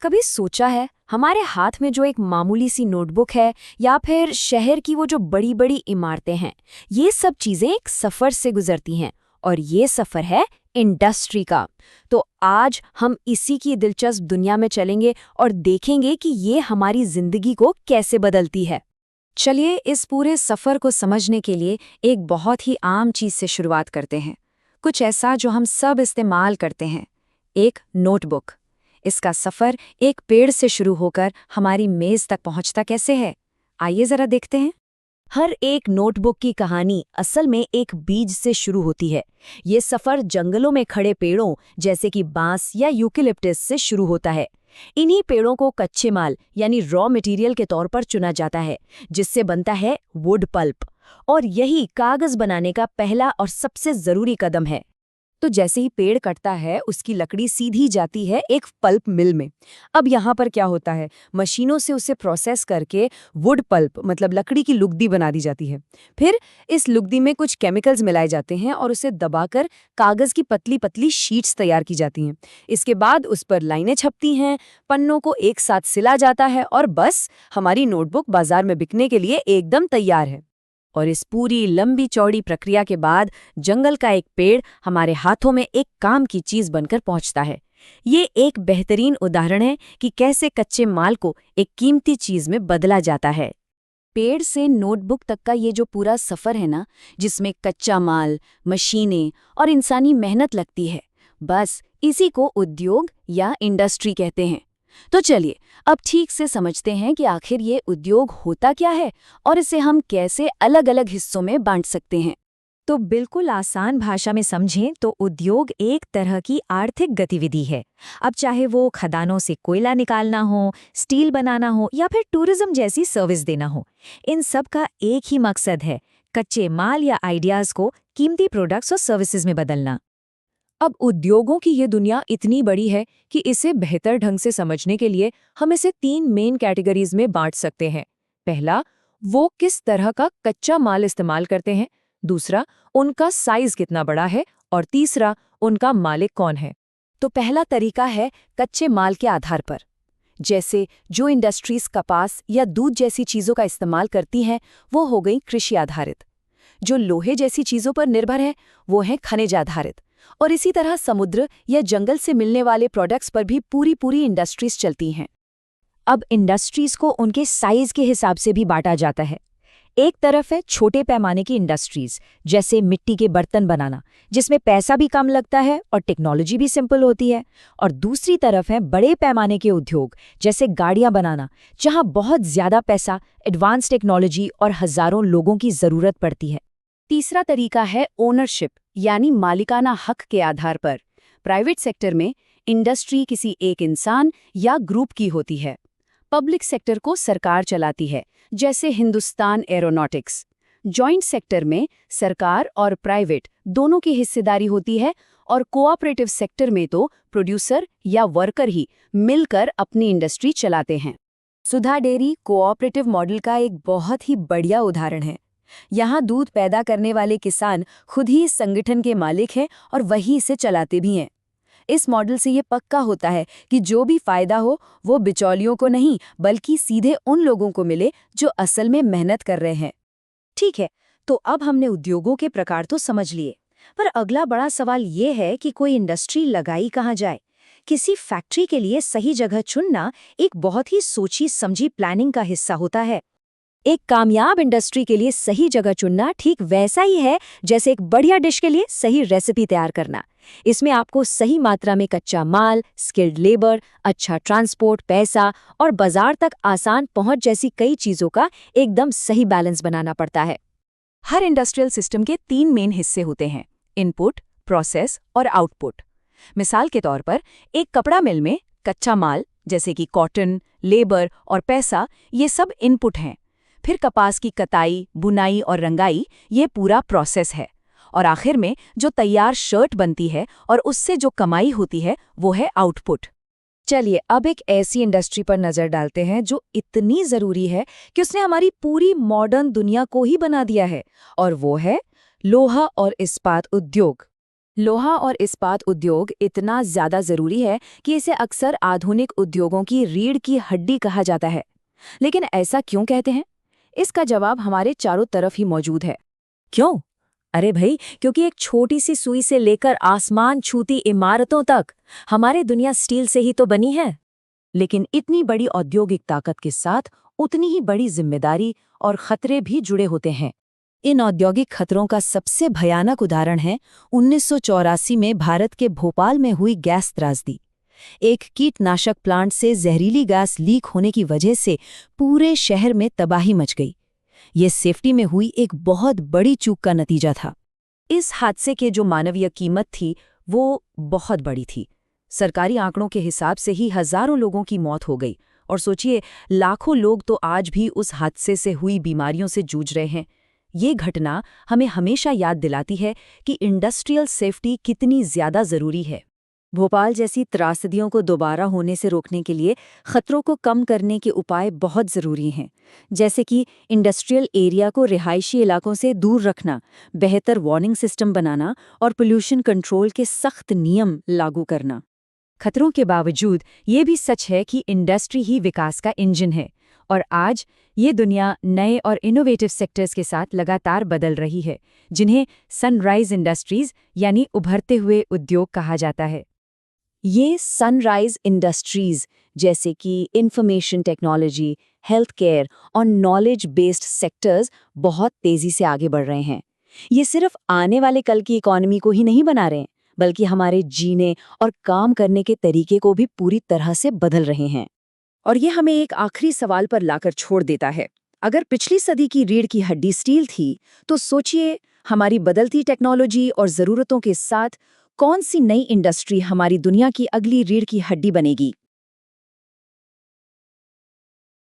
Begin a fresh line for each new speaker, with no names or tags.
कभी सोचा है हमारे हाथ में जो एक मामूली सी नोटबुक है या फिर शहर की वो जो बड़ी बड़ी इमारतें हैं, ये सब चीजें एक सफर से गुजरती हैं और ये सफर है इंडस्ट्री का। तो आज हम इसी की दिलचस्प दुनिया में चलेंगे और देखेंगे कि ये हमारी जिंदगी को कैसे बदलती है। चलिए इस पूरे सफर को समझने के लिए एक बहुत ही आम चीज से शुरुआत करते हैं, कुछ ऐसा जो हम सब इस्तेमाल करते हैं, एक नोटबुक। इसका सफर एक पेड़ से शुरू होकर हमारी मेज तक पहुंचता कैसे है, आइए जरा देखते हैं। हर एक नोटबुक की कहानी असल में एक बीज से शुरू होती है। ये सफर जंगलों में खड़े पेड़ों जैसे कि बांस या यूकेलिप्टस से शुरू होता है। इन्हीं पेड़ों को कच्चे माल यानी रॉ मटेरियल के तौर पर चुना जाता है, जिससे बनता है वुड पल्प, और यही कागज बनाने का पहला और सबसे जरूरी कदम है। तो जैसे ही पेड़ कटता है उसकी लकड़ी सीधी जाती है एक पल्प मिल में। अब यहाँ पर क्या होता है, मशीनों से उसे प्रोसेस करके वुड पल्प मतलब लकड़ी की लुगदी बना दी जाती है। फिर इस लुगदी में कुछ केमिकल्स मिलाए जाते हैं और उसे दबाकर कागज की पतली पतली शीट्स तैयार की जाती हैं। इसके बाद उस पर लाइनें छपती हैं, पन्नों को एक साथ सिला जाता है और बस हमारी नोटबुक बाजार में बिकने के लिए एकदम तैयार है। और इस पूरी लंबी चौड़ी प्रक्रिया के बाद जंगल का एक पेड़ हमारे हाथों में एक काम की चीज बनकर पहुंचता है। ये एक बेहतरीन उदाहरण है कि कैसे कच्चे माल को एक कीमती चीज में बदला जाता है। पेड़ से नोटबुक तक का ये जो पूरा सफर है ना, जिसमें कच्चा माल, मशीनें और इंसानी मेहनत लगती है, बस इसी को उद्योग या इंडस्ट्री कहते हैं। तो चलिए अब ठीक से समझते हैं कि आखिर ये उद्योग होता क्या है और इसे हम कैसे अलग अलग हिस्सों में बांट सकते हैं।
तो बिल्कुल आसान भाषा में समझें तो उद्योग एक तरह की आर्थिक गतिविधि है। अब चाहे वो खदानों से कोयला निकालना हो, स्टील बनाना हो या फिर टूरिज्म जैसी सर्विस देना हो, इन सब का एक ही मकसद है, कच्चे माल या आइडियाज को कीमती प्रोडक्ट्स और सर्विसेज में बदलना।
अब उद्योगों की ये दुनिया इतनी बड़ी है कि इसे बेहतर ढंग से समझने के लिए हम इसे 3 मेन कैटेगरीज में बांट सकते हैं। पहला, वो किस तरह का कच्चा माल इस्तेमाल करते हैं। दूसरा, उनका साइज कितना बड़ा है। और तीसरा, उनका मालिक कौन है। तो पहला तरीका है कच्चे माल के आधार पर। जैसे जो इंडस्ट्रीज कपास या दूध जैसी चीज़ों का इस्तेमाल करती हैं, वो हो गई कृषि आधारित। जो लोहे जैसी चीज़ों पर निर्भर है, वो है खनिज आधारित। और इसी तरह समुद्र या जंगल से मिलने वाले प्रोडक्ट्स पर भी पूरी पूरी इंडस्ट्रीज चलती हैं। अब इंडस्ट्रीज को उनके साइज के हिसाब से भी बांटा जाता है। एक तरफ है छोटे पैमाने की इंडस्ट्रीज, जैसे मिट्टी के बर्तन बनाना, जिसमें पैसा भी कम लगता है और टेक्नोलॉजी भी सिंपल होती है। और दूसरी तरफ है बड़े पैमाने के उद्योग, जैसे गाड़ियां बनाना, जहां बहुत ज्यादा पैसा, एडवांस टेक्नोलॉजी और हजारों लोगों की जरूरत पड़ती है। तीसरा तरीका है ओनरशिप यानी मालिकाना हक के आधार पर। प्राइवेट सेक्टर में इंडस्ट्री किसी एक इंसान या ग्रुप की होती है। पब्लिक सेक्टर को सरकार चलाती है, जैसे हिंदुस्तान एरोनॉटिक्स। जॉइंट सेक्टर में सरकार और प्राइवेट दोनों की हिस्सेदारी होती है। और कोऑपरेटिव सेक्टर में तो प्रोड्यूसर या वर्कर ही मिलकर अपनी इंडस्ट्री चलाते हैं। सुधा डेयरी कोऑपरेटिव मॉडल का एक बहुत ही बढ़िया उदाहरण है। यहाँ दूध पैदा करने वाले किसान खुद ही इस संगठन के मालिक हैं और वही इसे चलाते भी हैं। इस मॉडल से ये पक्का होता है कि जो भी फायदा हो वो बिचौलियों को नहीं, बल्कि सीधे उन लोगों को मिले जो असल में मेहनत कर रहे हैं। ठीक है, तो अब हमने उद्योगों के प्रकार तो समझ लिए, पर अगला बड़ा सवाल ये है कि कोई इंडस्ट्री लगाई कहाँ जाए। किसी फैक्ट्री के लिए सही जगह चुनना एक बहुत ही सोची समझी प्लानिंग का हिस्सा होता है। एक कामयाब इंडस्ट्री के लिए सही जगह चुनना ठीक वैसा ही है जैसे एक बढ़िया डिश के लिए सही रेसिपी तैयार करना। इसमें आपको सही मात्रा में कच्चा माल, स्किल्ड लेबर, अच्छा ट्रांसपोर्ट, पैसा और बाजार तक आसान पहुंच जैसी कई चीजों का एकदम सही बैलेंस बनाना पड़ता है। हर इंडस्ट्रियल सिस्टम के 3 मेन हिस्से होते हैं, इनपुट, प्रोसेस और आउटपुट। मिसाल के तौर पर एक कपड़ा मिल में कच्चा माल जैसे कि कॉटन, लेबर और पैसा, ये सब इनपुट हैं। फिर कपास की कताई, बुनाई और रंगाई, ये पूरा प्रोसेस है। और आखिर में जो तैयार शर्ट बनती है और उससे जो कमाई होती है, वो है आउटपुट। चलिए अब एक ऐसी इंडस्ट्री पर नजर डालते हैं जो इतनी जरूरी है कि उसने हमारी पूरी मॉडर्न दुनिया को ही बना दिया है, और वो है लोहा और इस्पात उद्योग। लोहा और इस्पात उद्योग इतना ज्यादा जरूरी है कि इसे अक्सर आधुनिक उद्योगों की रीढ़ की हड्डी कहा जाता है। लेकिन ऐसा क्यों कहते हैं? इसका जवाब हमारे चारों तरफ ही मौजूद है।
क्यों? अरे भाई, क्योंकि एक छोटी सी सुई से लेकर आसमान छूती इमारतों तक हमारी दुनिया स्टील से ही तो बनी है।
लेकिन इतनी बड़ी औद्योगिक ताकत के साथ उतनी ही बड़ी जिम्मेदारी और खतरे भी जुड़े होते हैं। इन औद्योगिक खतरों का सबसे भयानक उदाहरण है 1984 में भारत के भोपाल में हुई गैस त्रासदी। एक कीटनाशक प्लांट से जहरीली गैस लीक होने की वजह से पूरे शहर में तबाही मच गई। ये सेफ्टी में हुई एक बहुत बड़ी चूक का नतीजा था। इस हादसे के जो मानवीय कीमत थी वो बहुत बड़ी थी। सरकारी आंकड़ों के हिसाब से ही हजारों लोगों की मौत हो गई और सोचिए, लाखों लोग तो आज भी उस हादसे से हुई बीमारियों से जूझ रहे हैं। ये घटना हमें हमेशा याद दिलाती है कि इंडस्ट्रियल सेफ्टी कितनी ज्यादा जरूरी है।
भोपाल जैसी त्रासदियों को दोबारा होने से रोकने के लिए खतरों को कम करने के उपाय बहुत ज़रूरी हैं, जैसे कि इंडस्ट्रियल एरिया को रिहायशी इलाकों से दूर रखना, बेहतर वार्निंग सिस्टम बनाना और पोल्यूशन कंट्रोल के सख्त नियम लागू करना।
खतरों के बावजूद ये भी सच है कि इंडस्ट्री ही विकास का इंजन है और आज ये दुनिया नए और इनोवेटिव सेक्टर्स के साथ लगातार बदल रही है, जिन्हें सनराइज इंडस्ट्रीज यानी उभरते हुए उद्योग कहा जाता है। ये सनराइज इंडस्ट्रीज जैसे कि इंफॉर्मेशन टेक्नोलॉजी, हेल्थ केयर और नॉलेज बेस्ड सेक्टर्स बहुत तेजी से आगे बढ़ रहे हैं। ये सिर्फ आने वाले कल की इकोनॉमी को ही नहीं बना रहे हैं, बल्कि हमारे जीने और काम करने के तरीके को भी पूरी तरह से बदल रहे हैं। और ये हमें एक आखिरी सवाल पर लाकर छोड़ देता है। अगर पिछली सदी की रीढ़ की हड्डी स्टील थी, तो सोचिए हमारी बदलती टेक्नोलॉजी और ज़रूरतों के साथ कौन सी नई इंडस्ट्री हमारी दुनिया की अगली रीढ़ की हड्डी बनेगी।